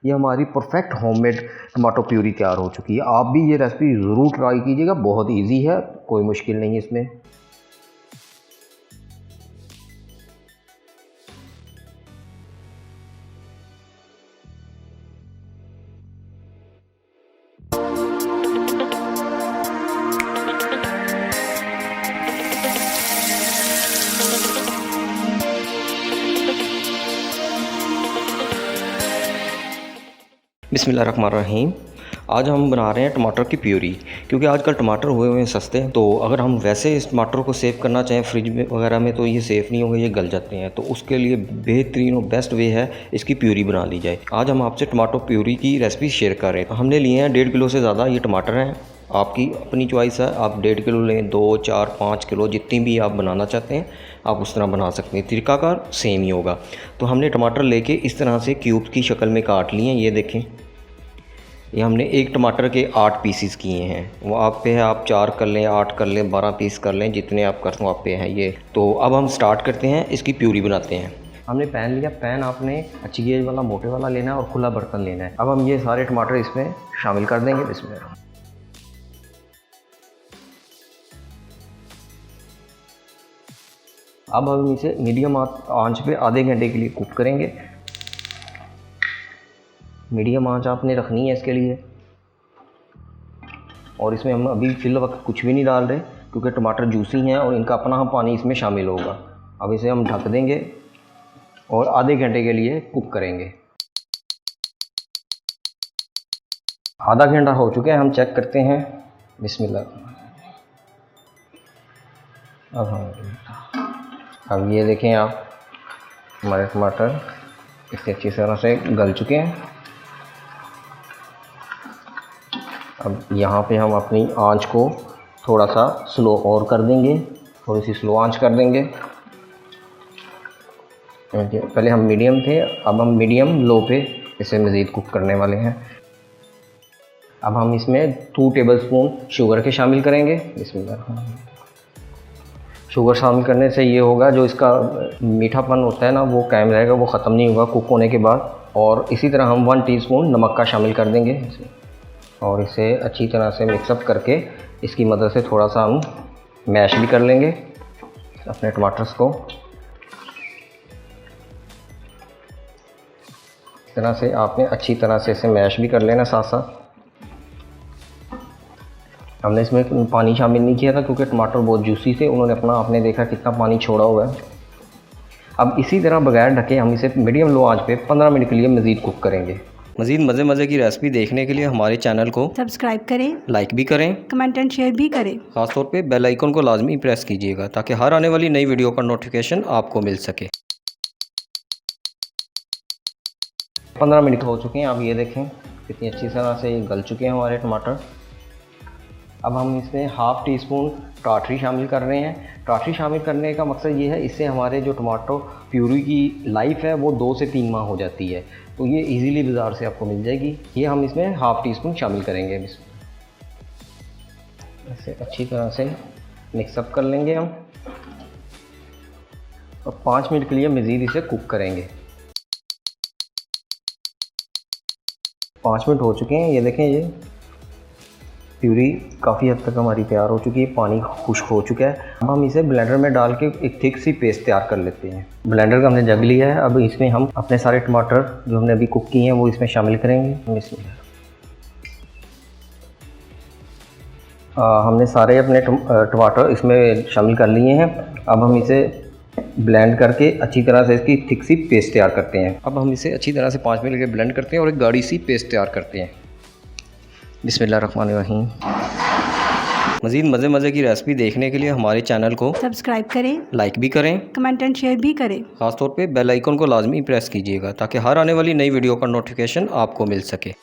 ये हमारी perfect homemade tomato puree तैयार हो चुकी है। आप भी ये रेसिपी ज़रूर ट्राई कीजिएगा, बहुत इजी है, कोई मुश्किल नहीं है इसमें। बिस्मिल्लाहिर्रहमानिर्रहीम। आज हम बना रहे हैं टमाटर की प्यूरी, क्योंकि आजकल टमाटर हुए हुए हैं सस्ते हैं। तो अगर हम वैसे इस टमाटर को सेव करना चाहें फ्रिज में वगैरह में तो ये सेफ़ नहीं होंगे, ये गल जाते हैं। तो उसके लिए बेहतरीन और बेस्ट वे है इसकी प्यूरी बना ली जाए। आज हम आपसे टमाटो प्यूरी की रेसिपी शेयर कर रहे हैं। हमने लिए हैं 1.5 किलो से ज़्यादा ये टमाटर हैं। आपकी अपनी चॉइस है, आप 1.5 किलो लें, 2, 4, 5 किलो, जितनी भी आप बनाना चाहते हैं आप उस तरह बना सकते हैं। तरीक़ाकार सेम ही होगा। तो हमने टमाटर लेके इस तरह से क्यूब्स की शक्ल में काट लिए हैं। ये देखें, ये हमने एक टमाटर के 8 पीसीस किए हैं। वो आप पे है, आप 4 कर लें, 8 कर लें, 12 पीस कर लें, जितने आप कर सो आप पे हैं ये। तो अब हम स्टार्ट करते हैं, इसकी प्यूरी बनाते हैं। हमने पैन लिया। पैन आपने अच्छी गेज वाला मोटे वाला लेना है और खुला बर्तन लेना है। अब हम ये सारे टमाटर इसमें शामिल कर देंगे। इसमें अब हम इसे मीडियम आंच पे आधे घंटे के लिए कुक करेंगे। मीडियम आंच आपने रखनी है इसके लिए। और इसमें हम अभी फिल वक्त कुछ भी नहीं डाल रहे, क्योंकि टमाटर जूसी हैं और इनका अपना पानी इसमें शामिल होगा। अब इसे हम ढक देंगे और आधे घंटे के लिए कुक करेंगे। आधा घंटा हो चुका है, हम चेक करते हैं। बिस्मिल्लाह। अब ये देखें आप, हमारे टमाटर इतनी अच्छी तरह से गल चुके हैं। अब यहाँ पे हम अपनी आंच को थोड़ा सा स्लो और कर देंगे, थोड़ी सी स्लो आंच कर देंगे। पहले हम मीडियम थे, अब हम मीडियम लो पे इसे मज़ीद कुक करने वाले हैं। अब हम इसमें 2 टेबलस्पून शुगर के शामिल करेंगे। बिस्मिल्लाह। शुगर शामिल करने से ये होगा, जो इसका मीठापन होता है ना वो कायम रहेगा, वो ख़त्म नहीं होगा कुक होने के बाद। और इसी तरह हम 1 टीस्पून नमक का शामिल कर देंगे और इसे अच्छी तरह से मिक्सअप करके इसकी मदद से थोड़ा सा हम मैश भी कर लेंगे अपने टमाटर्स को। इस तरह से आपने अच्छी तरह से इसे मैश भी कर लेना साथ साथ। हमने इसमें पानी शामिल नहीं किया था क्योंकि टमाटर बहुत जूसी थे, उन्होंने अपना, आपने देखा कितना पानी छोड़ा हुआ है। अब इसी तरह बगैर ढके हम इसे मीडियम लो आंच पे 15 मिनट के लिए मज़ीद कुक करेंगे। मज़ीद मज़े की रेसिपी देखने के लिए हमारे चैनल को सब्सक्राइब करें, लाइक भी करें, कमेंट एंड शेयर भी करें। ख़ासतौर पे बेल आइकन को लाजमी प्रेस कीजिएगा ताकि हर आने वाली नई वीडियो का नोटिफिकेशन आपको मिल सके। 15 मिनट हो चुके हैं। आप ये देखें कितनी अच्छी तरह से गल चुके हैं हमारे टमाटर। अब हम इसमें हाफ़ टी स्पून टाटरी शामिल कर रहे हैं। टाटरी शामिल करने का मकसद ये है, इससे हमारे जो टमाटो प्यूरी की लाइफ है वो 2 से 3 माह हो जाती है। तो ये इजीली बाज़ार से आपको मिल जाएगी। ये हम इसमें हाफ़ टी स्पून शामिल करेंगे। इसे अच्छी तरह से मिक्सअप कर लेंगे हम और 5 मिनट के लिए मज़ीद इसे कुक करेंगे। 5 मिनट हो चुके हैं। ये देखें, ये प्यूरी काफ़ी हद तक हमारी तैयार हो चुकी है, पानी खुश्क हो चुका है। अब हम इसे ब्लेंडर में डाल के एक थिक सी पेस्ट तैयार कर लेते हैं। ब्लेंडर का हमने जग लिया है। अब इसमें हम अपने सारे टमाटर जो हमने अभी कुक किए हैं वो इसमें शामिल करेंगे। हमने सारे अपने टमाटर इसमें शामिल कर लिए हैं। अब हम इसे ब्लेंड करके अच्छी तरह से इसकी थिक सी पेस्ट तैयार करते हैं। अब हम इसे अच्छी तरह से 5 मिनट के ब्लेंड करते हैं और एक गाढ़ी सी पेस्ट तैयार करते हैं। बिस्मिल्लाहिर्रहमानिर्रहीम। मज़ीद मज़े की रेसिपी देखने के लिए हमारे चैनल को सब्सक्राइब करें, लाइक भी करें, कमेंट एंड शेयर भी करें। ख़ासतौर पे बेल आइकन को लाजमी प्रेस कीजिएगा ताकि हर आने वाली नई वीडियो का नोटिफिकेशन आपको मिल सके।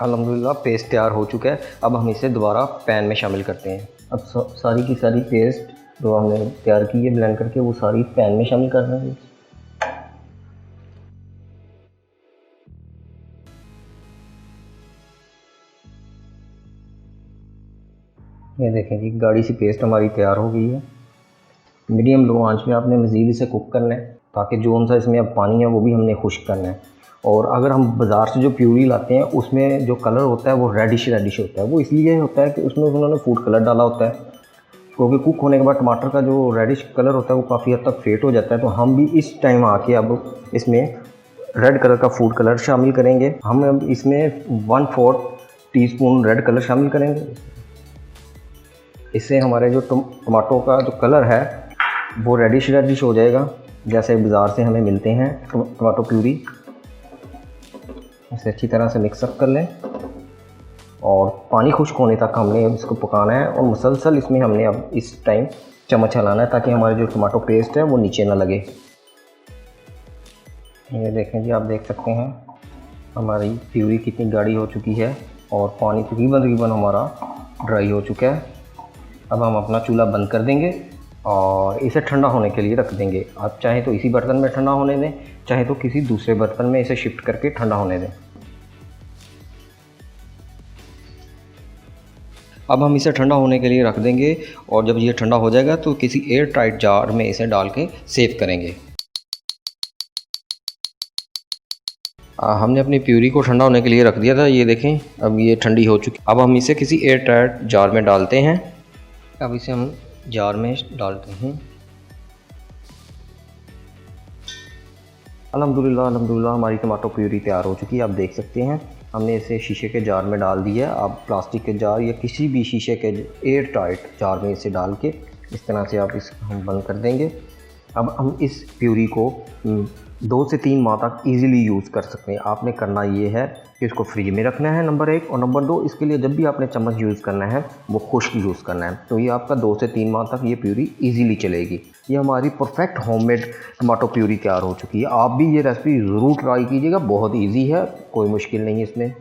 अल्हम्दुलिल्लाह पेस्ट तैयार हो चुका है। अब हम इसे दोबारा पैन में शामिल करते हैं। अब सारी की सारी पेस्ट जो हमने तैयार की है ब्लेंड करके वो सारी पैन में शामिल कर रहे हैं। ये देखें जी, गाढ़ी सी पेस्ट हमारी तैयार हो गई है। मीडियम लो आंच में आपने मज़ीद इसे कुक करना है। ताकि जो सा इसमें अब पानी है वो भी हमने खुश्क करना है। और अगर हम बाज़ार से जो प्यूरी लाते हैं उसमें जो कलर होता है वो रेडिश होता है। वो इसलिए होता है कि उसमें उन्होंने फूड कलर डाला होता है, क्योंकि कुक होने के बाद टमाटर का जो रेडिश कलर होता है वो काफ़ी हद तक फेड हो जाता है। तो हम भी इस टाइम आके अब इसमें रेड कलर का फूड कलर शामिल करेंगे। हम अब इसमें 1/4 टीस्पून रेड कलर शामिल करेंगे। इससे हमारे जो टमाटो का जो कलर है वो रेडिश हो जाएगा, जैसे बाज़ार से हमें मिलते हैं टमाटो प्यूरी। इसे अच्छी तरह से मिक्सअप कर लें और पानी खुश्क होने तक हमने इसको पकाना है। और मुसलसल इसमें हमने अब इस टाइम चम्मच चलाना है ताकि हमारे जो टमाटो पेस्ट है वो नीचे ना लगे। ये देखें जी, आप देख सकते हैं हमारी प्यूरी कितनी गाढ़ी हो चुकी है और पानी तकरीबन हमारा ड्राई हो चुका है। अब हम अपना चूल्हा बंद कर देंगे और इसे ठंडा होने के लिए रख देंगे। आप चाहें तो इसी बर्तन में ठंडा होने दें, चाहे तो किसी दूसरे बर्तन में इसे शिफ्ट करके ठंडा होने दें। अब हम इसे ठंडा होने के लिए रख देंगे और जब ये ठंडा हो जाएगा तो किसी एयर टाइट जार में इसे डाल के सेव करेंगे। हमने अपनी प्यूरी को ठंडा होने के लिए रख दिया था। ये देखें अब ये ठंडी हो चुकी। अब हम इसे किसी एयर टाइट जार में डालते हैं। अब इसे हम जार में डालते हैं। अल्हम्दुलिल्लाह हमारी टमाटो प्यूरी तैयार हो चुकी है। आप देख सकते हैं हमने इसे शीशे के जार में डाल दिया है। आप प्लास्टिक के जार या किसी भी शीशे के एयर टाइट जार में इसे डाल के इस तरह से आप इसको हम बंद कर देंगे। अब हम इस प्यूरी को 2 से 3 माह तक इजीली यूज़ कर सकते हैं। आपने करना ये है कि इसको फ्रिज में रखना है, नंबर 1, और नंबर 2 इसके लिए जब भी आपने चम्मच यूज़ करना है वो खुश्क यूज़ करना है। तो ये आपका 2 से 3 माह तक ये प्यूरी इजीली चलेगी। ये हमारी परफेक्ट होममेड टमाटो प्यूरी तैयार हो चुकी है। आप भी ये रेसिपी ज़रूर ट्राई कीजिएगा, बहुत ईजी है, कोई मुश्किल नहीं है इसमें।